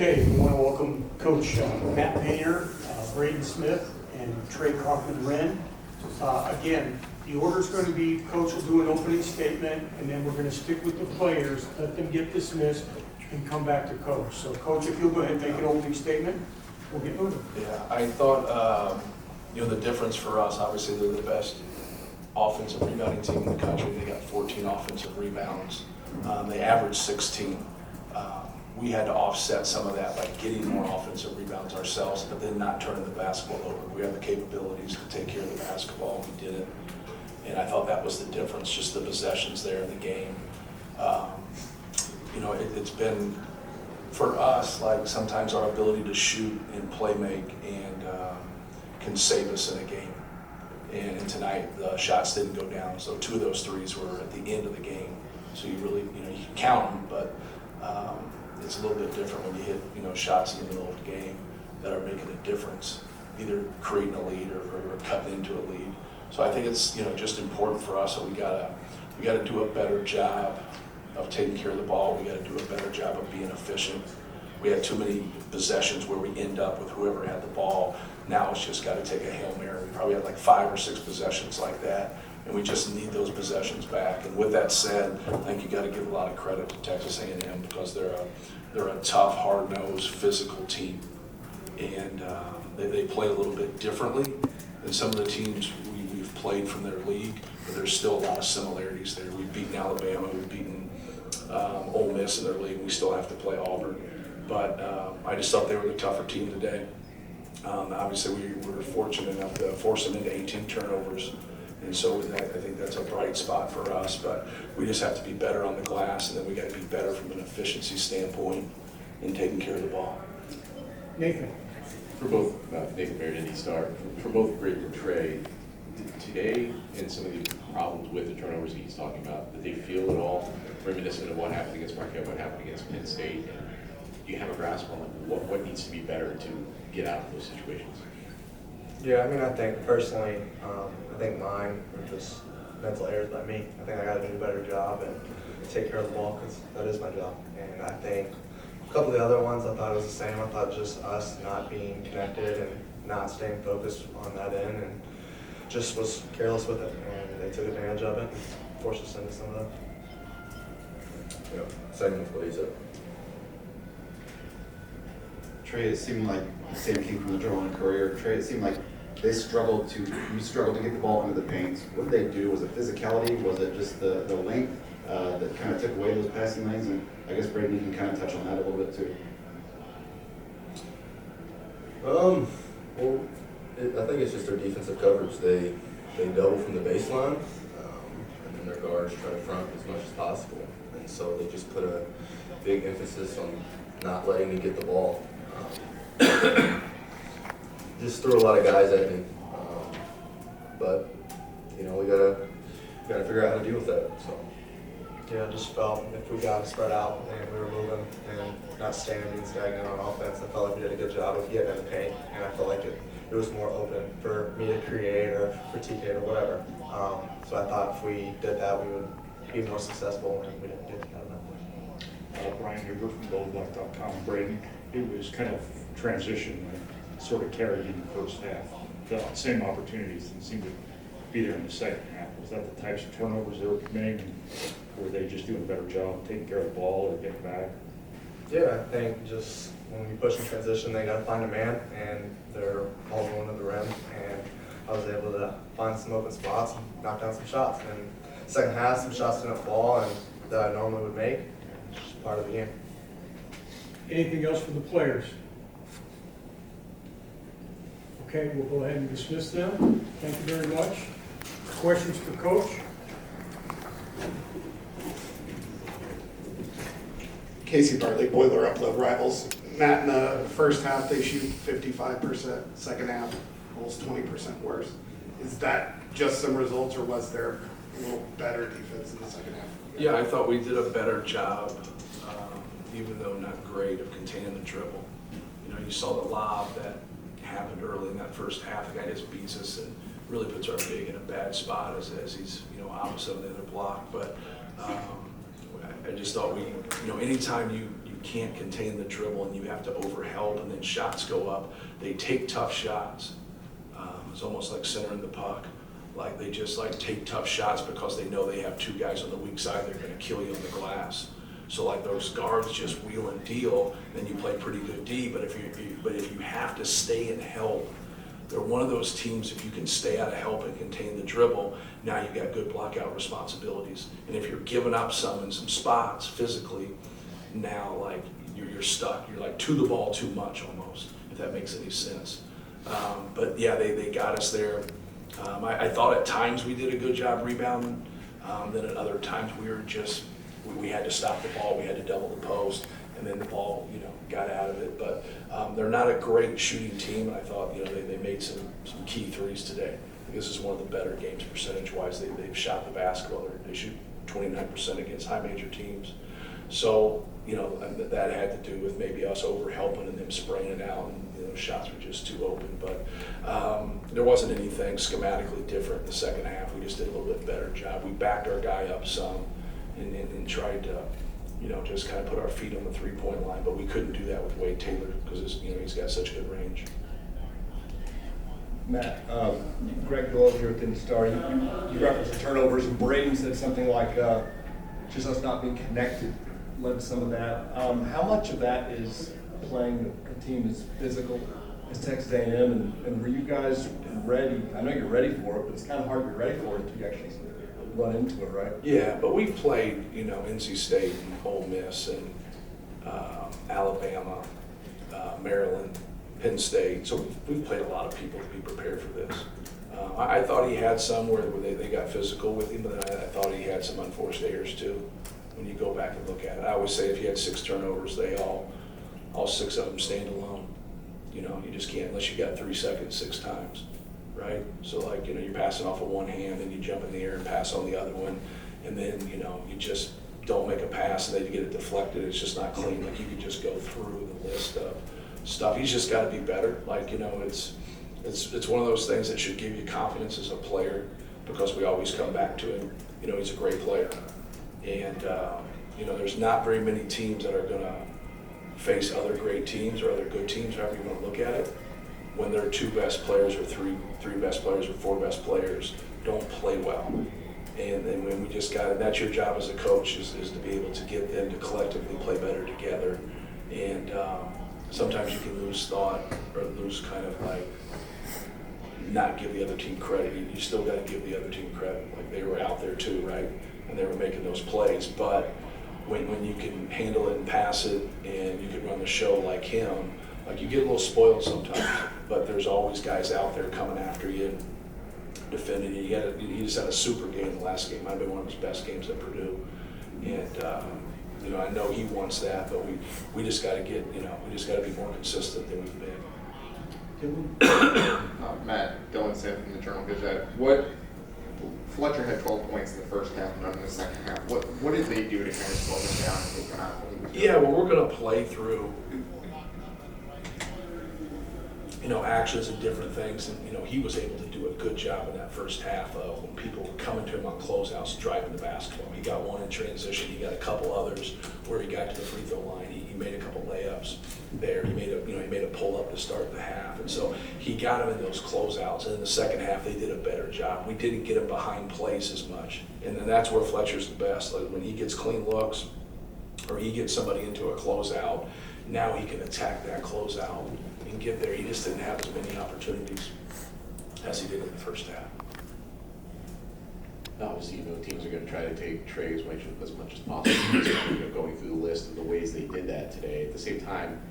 Okay, we want to welcome Coach Matt Painter, Braden Smith, and Trey Kaufman-Renn. Again, the order is going to be Coach will do an opening statement, and then we're going to stick with the players, let them get dismissed, and come back to Coach. So, Coach, if you'll go ahead and make an opening statement, we'll get moving. Yeah, I thought, the difference for us, obviously they're the best offensive rebounding team in the country. They got 14 offensive rebounds. They average 16. We had to offset some of that by getting more offensive rebounds ourselves, but then not turning the basketball over. We have the capabilities to take care of the basketball. We did it. And I thought that was the difference, just the possessions there in the game. It's been, for us, like sometimes our ability to shoot and play make and can save us in a game. And tonight, the shots didn't go down, so 2 of those threes were at the end of the game. So you really, you can count them, but it's a little bit different when you hit, shots in the middle of the game that are making a difference, either creating a lead or cutting into a lead. So I think it's, just important for us that we gotta do a better job of taking care of the ball. We gotta do a better job of being efficient. We had too many possessions where we end up with whoever had the ball. Now it's just got to take a Hail Mary. We probably had like 5 or 6 possessions like that, and we just need those possessions back. And with that said, I think you got to give a lot of credit to Texas A&M because they're a tough, hard-nosed, physical team, and they play a little bit differently than some of the teams we've played from their league, but there's still a lot of similarities there. We've beaten Alabama, we've beaten Ole Miss in their league. We still have to play Auburn, but I just thought they were the tougher team today. Obviously, we were fortunate enough to force them into 18 turnovers, and so with that, I think that's a bright spot for us. But we just have to be better on the glass, and then we got to be better from an efficiency standpoint in taking care of the ball. Nathan. For both, Nathan Baird, Indy Star, for both Braden and Trey, today and some of the problems with the turnovers he's talking about, did they feel at all reminiscent of what happened against Marquette, what happened against Penn State? And do you have a grasp on what needs to be better to get out of those situations? Yeah, I think personally, I think mine are just mental errors by me. I think I got to do a better job and take care of the ball because that is my job. And I think a couple of the other ones I thought it was the same. I thought just us not being connected and not staying focused on that end and just was careless with it. And they took advantage of it and forced us into some of that. Yeah, same with what he said. Trey, it seemed like the same came from the Journal and Courier. Trey, it seemed like you struggled to get the ball into the paint. What did they do? Was it physicality? Was it just the length that kind of took away those passing lanes? And I guess Braden, you can kind of touch on that a little bit too. I think it's just their defensive coverage. They double from the baseline, and then their guards try to front as much as possible. And so they just put a big emphasis on not letting me get the ball. Just threw a lot of guys at me, but we gotta figure out how to deal with that. So Yeah, I just felt if we got spread out and we were moving and not standing stagnant on offense, I felt like we did a good job of getting in the paint, and I felt like it was more open for me to create or for TK or whatever. So I thought if we did that, we would be more successful, and we didn't do that. Brian Huber from goldblock.com. Braden, it was kind of transition that sort of carried in the first half. The same opportunities didn't seem to be there in the second half. Was that the types of turnovers they were committing, and were they just doing a better job taking care of the ball or getting back? Yeah, I think just when we push in transition, they got to find a man, and they're all going to the rim, and I was able to find some open spots and knock down some shots. And second half, some shots didn't fall and that I normally would make. It's just part of the game. Anything else for the players? Okay, we'll go ahead and dismiss them. Thank you very much. Questions for Coach? Casey Bartley, Boiler Up Love Rivals. Matt, in the first half, they shoot 55%. Second half, almost 20% worse. Is that just some results, or was there a little better defense in the second half? Yeah, I thought we did a better job, even though not great, of containing the dribble. You saw the lob that happened early in that first half. The guy just beats us and really puts our big in a bad spot as he's opposite of the other block. But I just thought anytime you can't contain the dribble and you have to overhelp and then shots go up, they take tough shots. It's almost like centering the puck. Like they just like take tough shots because they know they have two guys on the weak side, they're gonna kill you on the glass. So like those guards just wheel and deal, then you play pretty good D, but if you have to stay and help, they're one of those teams, if you can stay out of help and contain the dribble, now you've got good blockout responsibilities. And if you're giving up some in some spots physically, now like you're stuck. You're like to the ball too much almost, if that makes any sense. But yeah, they got us there. I thought at times we did a good job rebounding. Then at other times we had to stop the ball. We had to double the post, and then the ball, got out of it. But they're not a great shooting team. And I thought, they made some key threes today. This is one of the better games percentage-wise. They've shot the basketball. They shoot 29% against high major teams. So, and that had to do with maybe us over-helping and them spraying it out, and shots were just too open. But there wasn't anything schematically different in the second half. We just did a little bit better job. We backed our guy up some and tried to, just kind of put our feet on the three-point line, but we couldn't do that with Wade Taylor because, he's got such good range. Matt, Greg Dole here at the Star. You referenced the turnovers, and Braden said something like, just us not being connected led to some of that. How much of that is playing a team as physical as Texas A&M, and were you guys ready? I know you're ready for it, but it's kind of hard to be ready for it until you actually run into it, right? Yeah, but we've played, NC State and Ole Miss and Alabama, Maryland, Penn State. So we've played a lot of people to be prepared for this. I thought he had some where they got physical with him, but I thought he had some unforced errors too. When you go back and look at it, I always say if he had 6 turnovers, they all 6 of them stand alone. You just can't unless you got 3 seconds 6 times, right? So like, you're passing off of one hand and you jump in the air and pass on the other one, and then, you just don't make a pass and then you get it deflected. It's just not clean. Like you could just go through the list of stuff. He's just got to be better. Like, it's one of those things that should give you confidence as a player because we always come back to him. He's a great player. And, there's not very many teams that are going to face other great teams or other good teams, however you want to look at it, when their 2 best players or three best players or 4 best players don't play well. And then when we just got it, that's your job as a coach is to be able to get them to collectively play better together. And sometimes you can lose thought or lose kind of like not give the other team credit. You still got to give the other team credit. Like they were out there too, right? And they were making those plays. But when you can handle it and pass it and you can run the show like him, like you get a little spoiled sometimes, but there's always guys out there coming after you and defending you. He just had a super game the last game. Might have been one of his best games at Purdue. And I know he wants that, but we just got to get, we just got to be more consistent than we've been. Matt Dillon-Smith from the Journal-Gazette. Fletcher had 12 points in the first half and none in the second half. What did they do to kind of slow him down and take him out? Yeah, well, we're going to play through, actions and different things. And, he was able to do a good job in that first half of when people were coming to him on closeouts, driving the basketball. He got one in transition. He got a couple others where he got to the free throw line. He made a couple layups there. He made a pull up to start the half. And so he got him in those closeouts. And in the second half, they did a better job. We didn't get him behind plays as much. And then that's where Fletcher's the best. Like when he gets clean looks or he gets somebody into a closeout, now he can attack that closeout and get there. He just didn't have as many opportunities as he did in the first half. Obviously, teams are going to try to take Trey as much as possible. Going through the list of the ways they did that today. At the same time,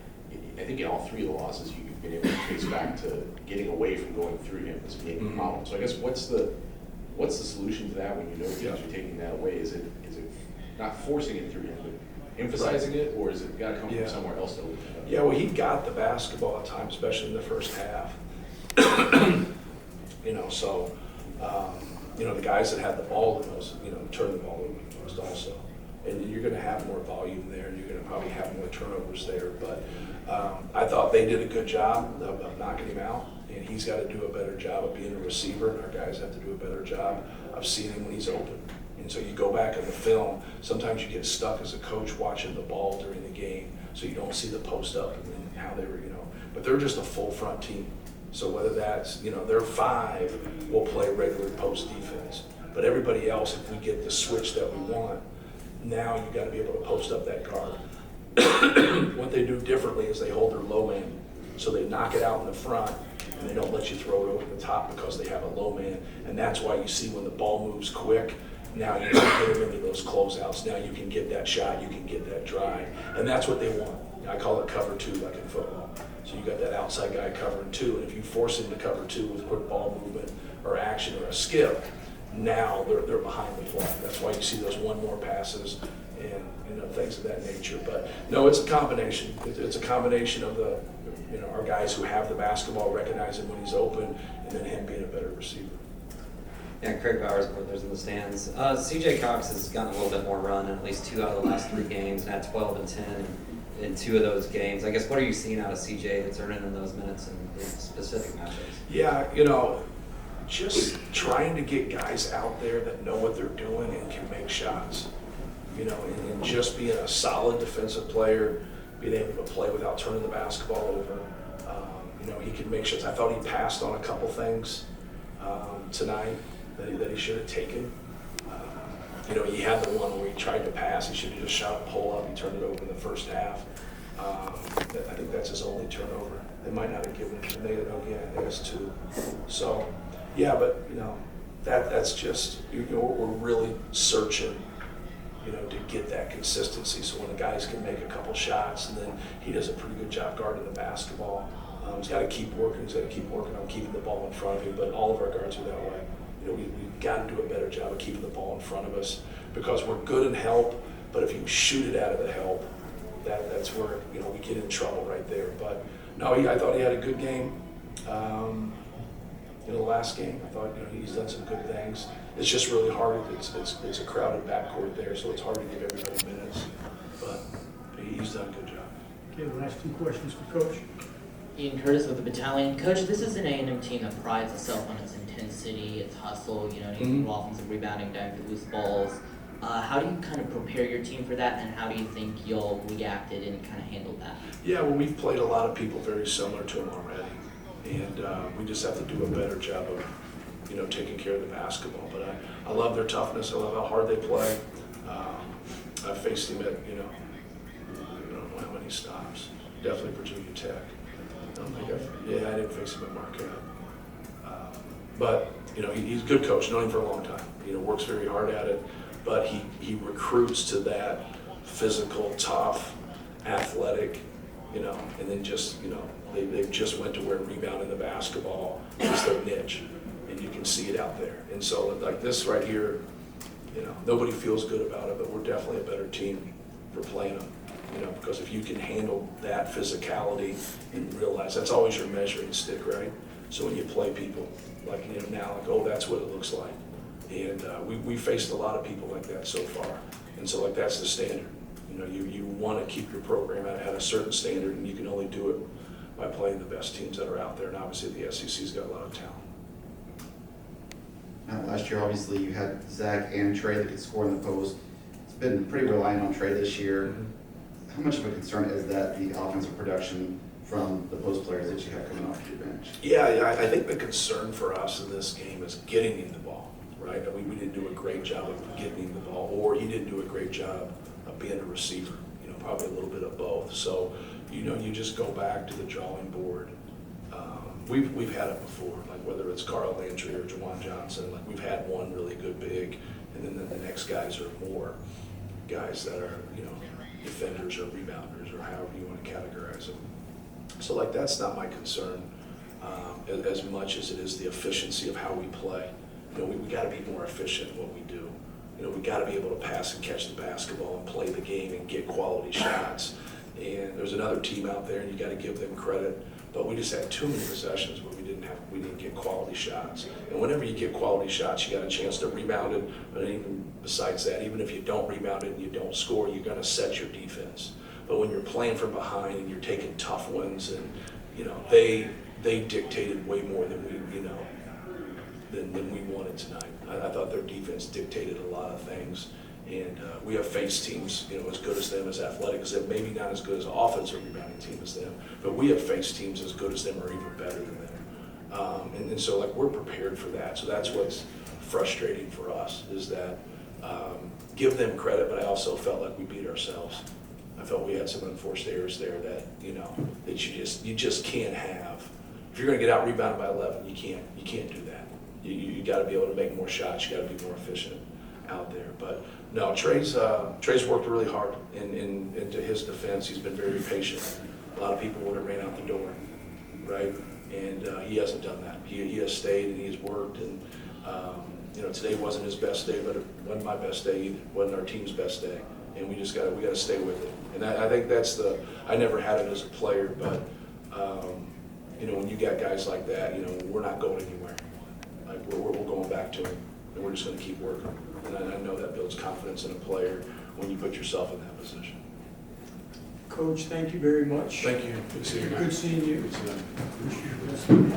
I think in all 3 of the losses, you've been able to trace back to getting away from going through him as being a problem. So I guess what's the solution to that when teams are taking that away? Is it not forcing it through him, but emphasizing it, or is it got to come from somewhere else to? Yeah, well, he got the basketball at times, especially in the first half. So. The guys that had the ball the most, turn the ball over the most also. And you're going to have more volume there, and you're going to probably have more turnovers there. But I thought they did a good job of knocking him out, and he's got to do a better job of being a receiver, and our guys have to do a better job of seeing him when he's open. And so you go back in the film, sometimes you get stuck as a coach watching the ball during the game. so you don't see the post up and how they were, but they're just a full front team. So whether that's, they're 5, will play regular post defense. But everybody else, if we get the switch that we want, now you got to be able to post up that guard. What they do differently is they hold their low man. So they knock it out in the front, and they don't let you throw it over the top because they have a low man. And that's why you see when the ball moves quick, now you can get them into those closeouts. Now you can get that shot, you can get that drive. And that's what they want. I call it cover 2 like in football. So you got that outside guy covering 2, and if you force him to cover 2 with quick ball movement or action or a skip, now they're behind the play. That's why you see those 1 more passes and things of that nature. But no, it's a combination. It's a combination of the our guys who have the basketball recognizing when he's open, and then him being a better receiver. Yeah, Craig Bowers, Brothers in the stands. CJ Cox has gotten a little bit more run in at least 2 out of the last 3 games, and had 12 and 10 in 2 of those games. I guess, what are you seeing out of CJ that's earning in those minutes in specific matchups? Yeah, just trying to get guys out there that know what they're doing and can make shots. And just being a solid defensive player, being able to play without turning the basketball over. He can make shots. I thought he passed on a couple things tonight that he should have taken. He had the one where he tried to pass. He should have just shot a pull up. He turned it over in the first half. I think that's his only turnover. They might not have given him again. I think it's 2. So, yeah, but that's just we're really searching. To get that consistency. So when the guys can make a couple shots, and then he does a pretty good job guarding the basketball. He's got to keep working. He's got to keep working on keeping the ball in front of him. But all of our guards are that way. We've got to do a better job of keeping the ball in front of us because we're good in help. But if you shoot it out of the help, that's where we get in trouble right there. But no, I thought he had a good game. The last game, I thought he's done some good things. It's just really hard. It's a crowded backcourt there, so it's hard to give everybody minutes. But he's done a good job. Okay, the last 2 questions for Coach. Ian Curtis with the Battalion. Coach, this is an A&M team that prides itself on its intensity, its hustle, needing offensive rebounding, down to loose balls. How do you kind of prepare your team for that, and how do you think you'll react it and kind of handle that? Yeah, well, we've played a lot of people very similar to him already, and we just have to do a better job of taking care of the basketball. But I love their toughness. I love how hard they play. I've faced him at, I don't know how many stops. Definitely Virginia Tech. I didn't face him at Marquette. But, he's a good coach. Known him for a long time. Works very hard at it. But he recruits to that physical, tough, athletic, and then just, they just went to where rebounding the basketball is their niche. And you can see it out there. And so like this right here, nobody feels good about it, but we're definitely a better team for playing them. Because if you can handle that physicality and realize that's always your measuring stick, right? So when you play people, like now, oh, that's what it looks like. And we faced a lot of people like that so far. And so that's the standard. You want to keep your program at a certain standard, and you can only do it by playing the best teams that are out there. And obviously the SEC's got a lot of talent. Now, last year, obviously, you had Zach and Trey that could score in the post. It's been pretty reliant on Trey this year. How much of a concern is that, the offensive production from the post players that you have coming off your bench? Yeah, I think the concern for us in this game is getting him the ball, right? We didn't do a great job of getting him the ball, or he didn't do a great job of being a receiver, probably a little bit of both. So, you just go back to the drawing board. We've had it before, like whether it's Carl Landry or Jawan Johnson, like we've had one really good big, and then the next guys are more guys that are, defenders or rebounders or however you want to categorize them. So that's not my concern as much as it is the efficiency of how we play. We got to be more efficient in what we do. We got to be able to pass and catch the basketball and play the game and get quality shots. And there's another team out there, and you got to give them credit. But we just had too many possessions where we didn't get quality shots. And whenever you get quality shots, you got a chance to rebound it. But even besides that, even if you don't rebound it and you don't score, you're going to set your defense. But when you're playing from behind and you're taking tough ones, and they dictated way more than we wanted tonight. I thought their defense dictated a lot of things, And we have faced teams, as good as them, as athletic as them, maybe not as good as an offensive rebounding team as them, but we have faced teams as good as them or even better than them. And so, like, we're prepared for that. So that's what's frustrating for us, is that give them credit, but I also felt like we beat ourselves. I felt we had some unforced errors there that, that you just can't have. If you're going to get out rebounded by 11, you can't do that. You got to be able to make more shots. You got to be more efficient out there. But no, Trey's worked really hard. To his defense, he's been very patient. A lot of people would have ran out the door, right? And he hasn't done that. He has stayed and he has worked. And today wasn't his best day, but it wasn't my best day either. It wasn't our team's best day. And we got to stay with it. And I think that's I never had it as a player, but when you got guys like that, we're not going anywhere. Like we're going back to him, and we're just going to keep working. And I know that builds confidence in a player when you put yourself in that position. Coach, thank you very much. Thank you. Good seeing you. Good seeing you. Good seeing you.